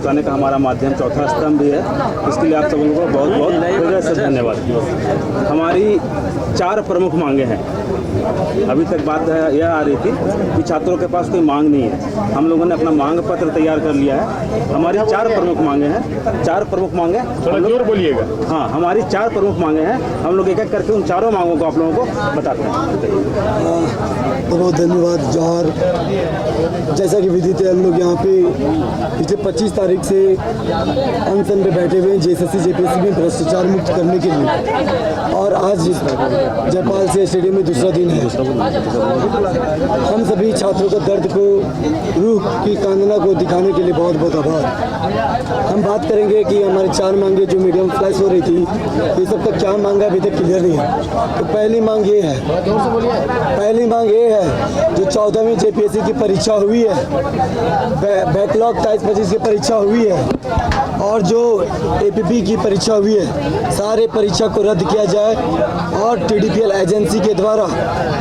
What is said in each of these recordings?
पहुंचाने का हमारा माध्यम चौथा स्तंभ भी है। इसके लिए आप सब लोगों को बहुत बहुत हृदय से धन्यवाद। हमारी 4 प्रमुख मांगे हैं। अभी तक बात यह आ रही थी कि छात्रों के पास कोई मांग नहीं है। हम लोगों ने अपना मांग पत्र तैयार कर लिया है। हमारी 4 प्रमुख मांगे हैं। 4 प्रमुख मांगे, थोड़ा जोर बोलिएगा। हाँ, हमारी 4 प्रमुख मांगे हैं। हम लोग एक एक करके उन चारों मांगों को आप लोगों को बताते हैं। बहुत धन्यवाद। जोहार। जैसा कि विदित है, हम लोग यहाँ पे पिछले 25 तारीख से अनशन पे बैठे हुए हैं जेएसएससी जेपीएससी में भ्रष्टाचार मुक्त करने के लिए, और आज जयपाल से स्टेडियम में दूसरा दिन है। हम सभी छात्रों का दर्द को, रूह की कांदना को दिखाने के लिए बहुत बहुत आभार। हम बात करेंगे कि हमारी 4 मांगे जो मीडियम फ्लैश हो रही थी, ये सब का क्या मांगा अभी तक क्लियर नहीं है। तो पहली मांग ये है, जो 14वीं जेपीएससी की परीक्षा हुई है, बैकलॉग 23-25 की परीक्षा हुई है, और जो एपीपी की परीक्षा हुई है, सारे परीक्षा को रद्द किया जाए और टीडीपीएल एजेंसी के द्वारा,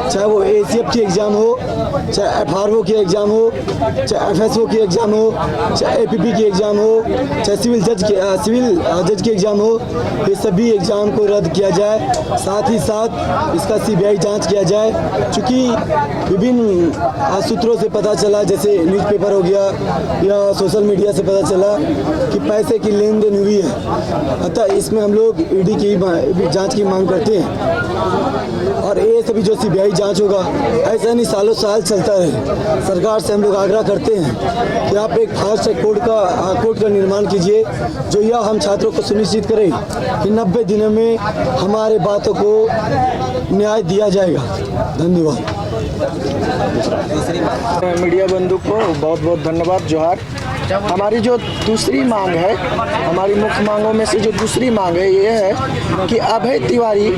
चाहे वो एसीएफ की एग्ज़ाम हो, चाहे एफआरओ की एग्ज़ाम हो, चाहे एफएसओ की एग्ज़ाम हो, चाहे एपीपी की एग्ज़ाम हो, चाहे सिविल जज की एग्ज़ाम हो, ये सभी एग्ज़ाम को रद्द किया जाए। साथ ही साथ इसका सीबीआई जांच किया जाए। चूँकि विभिन्न सूत्रों से पता चला, जैसे न्यूज़पेपर हो गया या सोशल मीडिया से पता चला कि पैसे की लेन देन हुई है। अतः इसमें हम लोग ईडी की जांच की मांग करते हैं, और ये सभी जो सीबीआई जांच होगा, ऐसा नहीं सालों साल चलता रहे। सरकार से हम लोग आग्रह करते हैं कि आप एक फास्ट ट्रैक कोर्ट का निर्माण कीजिए, जो यह हम छात्रों को सुनिश्चित करें कि 90 दिनों में हमारे बातों को न्याय दिया जाएगा। धन्यवाद। मीडिया बंधु को बहुत बहुत धन्यवाद। जोहार। हमारी जो दूसरी मांग है, हमारी मुख्य मांगों में से जो दूसरी मांग है, ये है कि अभय तिवारी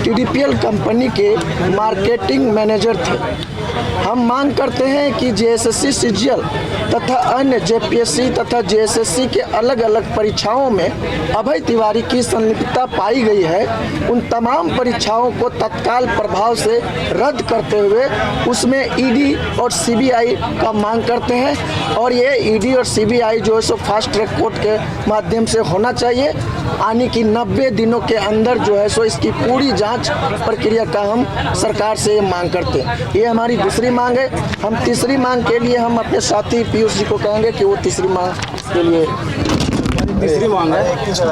टीडीपीएल कंपनी के मार्केटिंग मैनेजर थे। हम मांग करते हैं कि जेएसएससी सीजीएल तथा अन्य जेपीएससी तथा जेएसएससी के अलग अलग परीक्षाओं में अभय तिवारी की संलिप्तता पाई गई है, उन तमाम परीक्षाओं को तत्काल प्रभाव से रद्द करते हुए उसमें ईडी और सीबीआई का मांग करते हैं। और ये ईडी और सीबीआई जो है सो फास्ट ट्रैक कोर्ट के माध्यम से होना चाहिए, यानी कि 90 दिनों के अंदर जो है सो इसकी पूरी जांच प्रक्रिया का हम सरकार से मांग करते हैं। ये हमारी दूसरी मांग है। हम तीसरी मांग के लिए हम अपने साथी पीयूष जी को कहेंगे कि वो तीसरी मांग के लिए। तीसरी मांग है,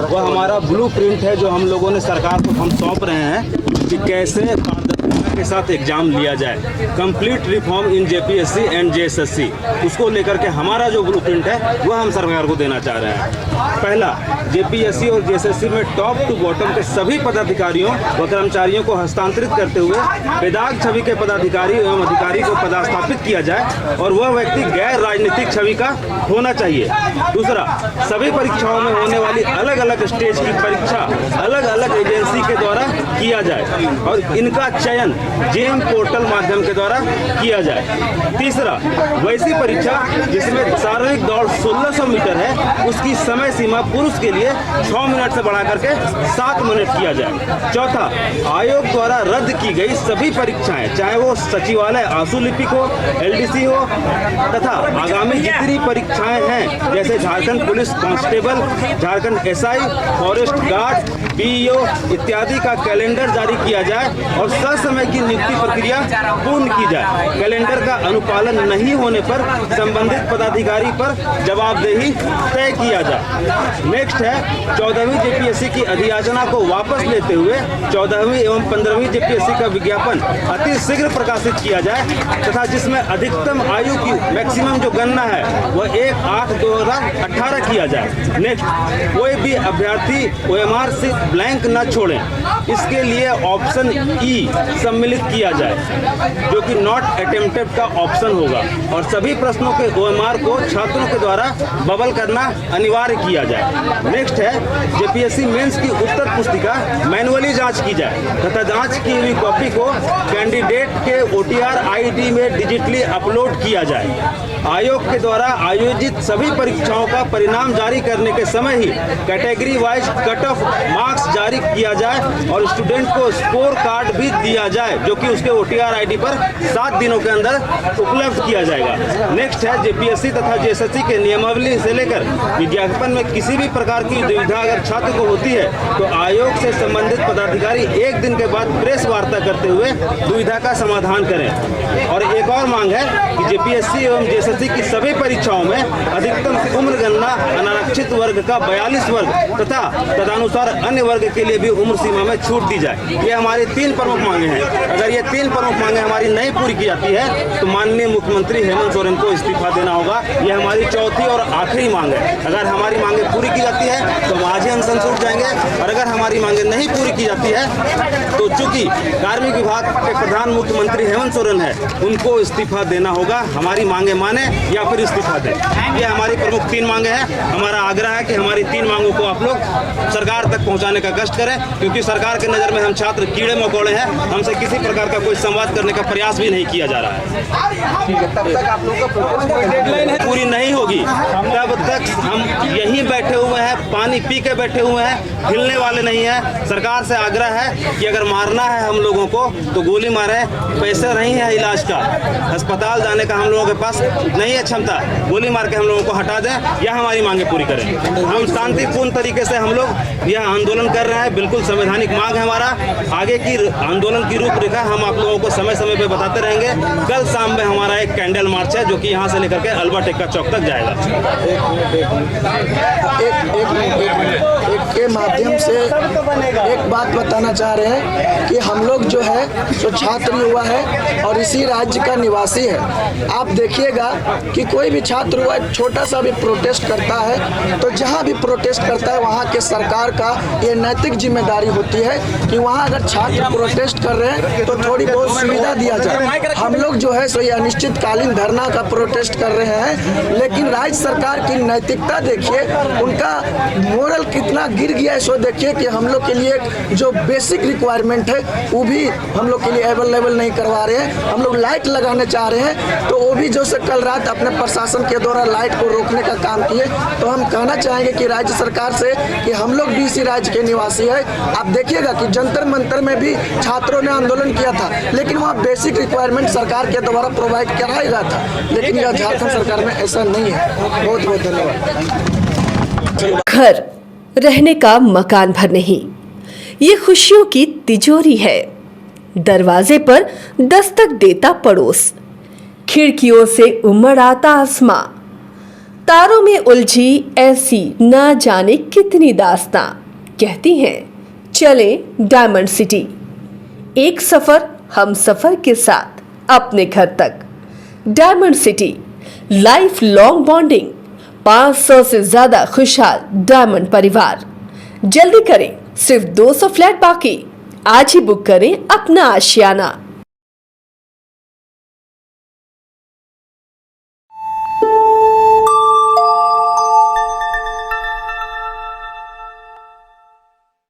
वह हमारा ब्लूप्रिंट है जो हम लोगों ने सरकार को हम सौंप रहे हैं कि कैसे पारदर्शिता के साथ एग्जाम लिया जाए। Complete reform in JPSC and JSSC, उसको लेकर के हमारा जो ब्लूप्रिंट है वह हम सरकार को देना चाह रहे हैं। पहला, जेपीएससी और जेएसएससी में टॉप टू बॉटम के सभी पदाधिकारियों व कर्मचारियों को हस्तांतरित करते हुए बेदाग छवि के पदाधिकारी एवं अधिकारी को पदस्थापित किया जाए, और वह व्यक्ति गैर राजनीतिक छवि का होना चाहिए। दूसरा, सभी परीक्षाओं में होने वाली अलग अलग स्टेज की परीक्षा अलग अलग एजेंसी के द्वारा किया जाए, और इनका चयन जेम पोर्टल माध्यम के द्वारा किया जाए। तीसरा, वैसी परीक्षा जिसमें शारीरिक दौड़ 1600 मीटर है, उसकी समय सीमा पुरुष के लिए 6 मिनट से बढ़ा करके 7 मिनट किया जाए। चौथा, आयोग द्वारा रद्द की गई सभी परीक्षाएं, चाहे वो सचिवालय आंसू लिपिक हो, एलडीसी हो, तथा आगामी जितनी परीक्षाएं हैं जैसे Jharkhand police constable, Jharkhand SI, forest guard, BEO इत्यादि का कैलेंडर जारी किया जाए और ससमय की नियुक्ति प्रक्रिया पूर्ण की जाए। कैलेंडर का अनुपालन नहीं होने पर संबंधित पदाधिकारी पर जवाबदेही तय किया जाए। नेक्स्ट है, 14वीं जेपीएससी की अधियाचना को वापस लेते हुए 14वीं एवं 15वीं जेपीएससी का विज्ञापन अति शीघ्र प्रकाशित किया जाए, तथा जिसमें अधिकतम आयु की मैक्सिमम जो गणना है वह 1/8/2018 किया जाए। नेक्स्ट, कोई भी अभ्यर्थी ओएमआर से ब्लैंक न छोड़ें, इसके लिए ऑप्शन ई सम्मिलित किया जाए, जो कि नॉट अटेम्प्टेड का ऑप्शन होगा, और सभी प्रश्नों के ओएमआर को छात्रों के द्वारा बबल करना अनिवार्य कैसे किया जाए। नेक्स्ट है जेपीएससी मेंस की उत्तर पुस्तिका मैनुअली जांच की जाए तथा जांच की हुई कॉपी को कैंडिडेट के OTR ID में डिजिटली अपलोड किया जाए। आयोग के द्वारा आयोजित सभी परीक्षाओं का परिणाम जारी करने के समय ही category wise cut off marks जारी किया जाए और स्टूडेंट को स्कोर कार्ड भी दिया जाए जो कि उसके OTR ID पर 7 दिनों के अंदर उपलब्ध किया जाएगा। नेक्स्ट है जेपीएससी तथा जेएसएससी के नियमावली से लेकर विज्ञापन में किसी भी प्रकार की दुविधा अगर छात्र को होती है तो आयोग से संबंधित पदाधिकारी 1 दिन के बाद प्रेस वार्ता करते हुए दुविधा का समाधान करें। और एक और मांग है कि जेपीएससी एवं जेएसएससी की सभी परीक्षाओं में अधिकतम उम्र गणना अनारक्षित वर्ग का 42 वर्ग तथा तदनुसार अन्य वर्ग के लिए भी उम्र सीमा में छूट दी जाए। ये हमारी 3 प्रमुख मांगे हैं। अगर ये 3 प्रमुख मांगे हमारी नहीं पूरी की जाती है तो माननीय मुख्यमंत्री हेमंत सोरेन को इस्तीफा देना होगा। ये हमारी चौथी और आखिरी मांग है। अगर हमारी मांगे पूरी की जाती है तो हम आज ही अनशन छूट जाएंगे और अगर हमारी मांगे नहीं पूरी की जाती है तो चूंकि कार्मिक विभाग के प्रधान मुख्यमंत्री हेमंत सोरेन है उनको इस्तीफा देना होगा। हमारी मांगे माने या फिर इस्तीफा दें। ये हमारी प्रमुख 3 मांगे हैं। हमारा आग्रह है कि हमारी 3 मांगों को आप लोग सरकार तक पहुंचाने का कष्ट करें क्योंकि सरकार के नज़र में हम छात्र कीड़े मकोड़े हैं। हमसे किसी प्रकार का कोई संवाद करने का प्रयास भी नहीं किया जा रहा है। ठीक है, तब तक आप लोगों का डेडलाइन है पूरी नहीं होगी तब तक हम यहीं बैठे हुए हैं, पानी पी के बैठे हुए हैं, हिलने वाले नहीं हैं। सरकार से आग्रह है कि अगर मारना है हम लोगों को तो गोली मारें। पैसे नहीं है इलाज का, अस्पताल जाने का हम लोगों के पास नहीं है क्षमता, गोली मार के हम लोगों को हटा दें या हमारी मांगे पूरी करें। हम शांतिपूर्ण तरीके से हम लोग यह आंदोलन कर रहे हैं। बिल्कुल संवैधानिक मांग है हमारा। आगे की आंदोलन की रूपरेखा हम आप लोगों को समय समय पर बताते रहेंगे। कल शाम में हमारा एक कैंडल मार्च है जो कि यहाँ से लेकर के अल्बर्ट एक्का चौक तक जाएगा। एक के माध्यम से एक बात बताना चाह रहे हैं कि हम लोग जो है तो छात्र युवा है और इसी राज्य का निवासी है। आप देखिएगा कि कोई भी छात्र युवा छोटा सा भी प्रोटेस्ट करता है तो जहाँ भी प्रोटेस्ट करता है वहाँ के सरकार का ये नैतिक जिम्मेदारी होती है कि वहाँ अगर छात्र प्रोटेस्ट कर रहे हैं तो थोड़ी बहुत सुविधा दिया जाए। हम लोग जो है सो ये अनिश्चितकालीन धरना का प्रोटेस्ट कर रहे हैं लेकिन राज्य सरकार की नैतिकता देखिए, उनका मोरल कितना गिर गया है सो देखिए कि हम लोग के लिए जो बेसिक रिक्वायरमेंट है वो भी हम लोग के लिए अवेलेबल नहीं करवा रहे हैं। हम लोग लाइट लगाने चाह रहे हैं तो वो भी जो से कल रात अपने प्रशासन के द्वारा लाइट को रोकने का काम किए। तो हम कहना चाहेंगे कि राज्य सरकार से कि हम लोग भी इसी राज्य के निवासी है। आप देखिएगा कि जंतर मंतर में भी छात्रों ने आंदोलन किया था लेकिन वहाँ बेसिक रिक्वायरमेंट सरकार के द्वारा प्रोवाइड कराया गया था, लेकिन यह झारखंड सरकार में ऐसा नहीं है। बहुत बहुत धन्यवाद। घर रहने का मकान भर नहीं, ये खुशियों की तिजोरी है। दरवाजे पर दस्तक देता पड़ोस, खिड़कियों से उमड़ आता आसमां, तारों में उलझी ऐसी ना जाने कितनी दास्तां। कहती हैं चले डायमंड सिटी, एक सफर हम सफर के साथ अपने घर तक। Diamond city, life long bonding, 500 से ज्यादा खुशहाल डायमंड परिवार। जल्दी करें, सिर्फ 200 फ्लैट बाकी। आज ही बुक करें अपना आशियाना।